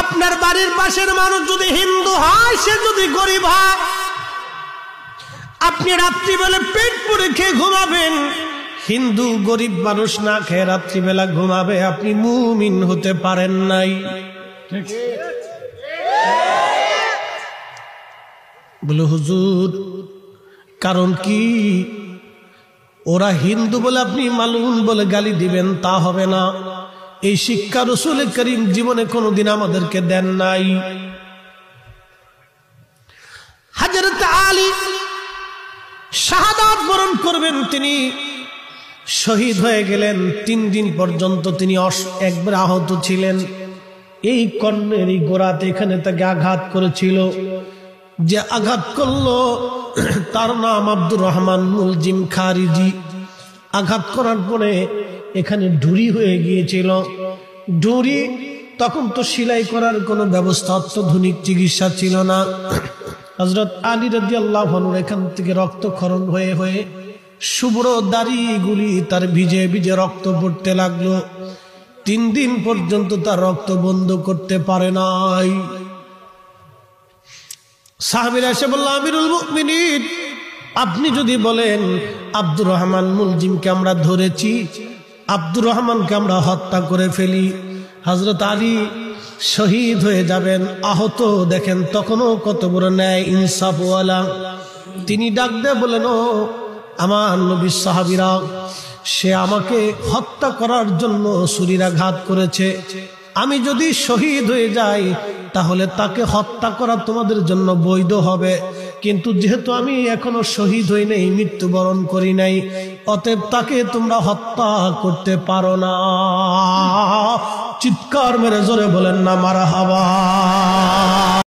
আপনার বাড়ির পাশের মানুষ যদি হিন্দু হয়, সে যদি গরিব হয়, আপনি রাত্রিবেলা পেট পুরে খেয়ে ঘুমাবেন। হিন্দু গরিব মানুষ না খেয়ে রাত্রিবেলা ঘুমাবে, আপনি মুমিন হতে পারেন নাই। বলে হুজুর কারণ কি? ওরা হিন্দু বলে আপনি মালুন বলে গালি দিবেন তা হবে না। এই শিক্ষা রাসূল করিম জীবনে কোনোদিন আমাদেরকে দেন নাই। হযরত আলী শাহাদাত বরণ করবেন, তিনি শহীদ হয়ে গেলেন। 3 দিন পর্যন্ত তিনি একবার আহত ছিলেন। এই কর্ণের এই গোড়াতে এখানে তাকে আঘাত করেছিল। যে আঘাত করলো তার নাম আব্দুর রহমান মুলজিম খারিজি। আঘাত করার পরে এখানে ঢুরি হয়ে গিয়েছিল। ঢুরি তখন তো সেলাই করার কোনো ব্যবস্থা, অত্যাধুনিক চিকিৎসা ছিল না। হযরত আলী রাদিয়াল্লাহু আনহু এখান থেকে রক্তক্ষরণ হয়ে হয়ে শুভ্র দাড়িগুলি তার ভিজে ভিজে রক্ত পড়তে লাগলো। 3 দিন পর্যন্ত তার রক্ত বন্ধ করতে পারে নাই। সাহাবীরা এসে বলল, আমিরুল মুমিনিন, আপনি যদি বলেন আব্দুর রহমান মুলজিমকে আমরা ধরেছি, আব্দুর রহমানকে আমরা হত্যা করে ফেলি, হযরত আলী শহীদ হয়ে যাবেন। আহত দেখেন তখনও কত বড় ন্যায় ইনসাফওয়ালা। তিনি ডাক দিয়ে বলেন, ও আমার নবীর সাহাবীরা, সে আমাকে হত্যা করার জন্য ছুরিরাঘাত করেছে। আমি যদি শহীদ হয়ে যাই তাহলে তাকে হত্যা করা তোমাদের জন্য বৈধ হবে, কিন্তু যেহেতু আমি এখনো শহীদ হই নাই, মৃত্যুবরণ করি নাই, অতএব তাকে তোমরা হত্যা করতে পারো না। চিৎকার মেরে জোরে বলেন না মারহাবা।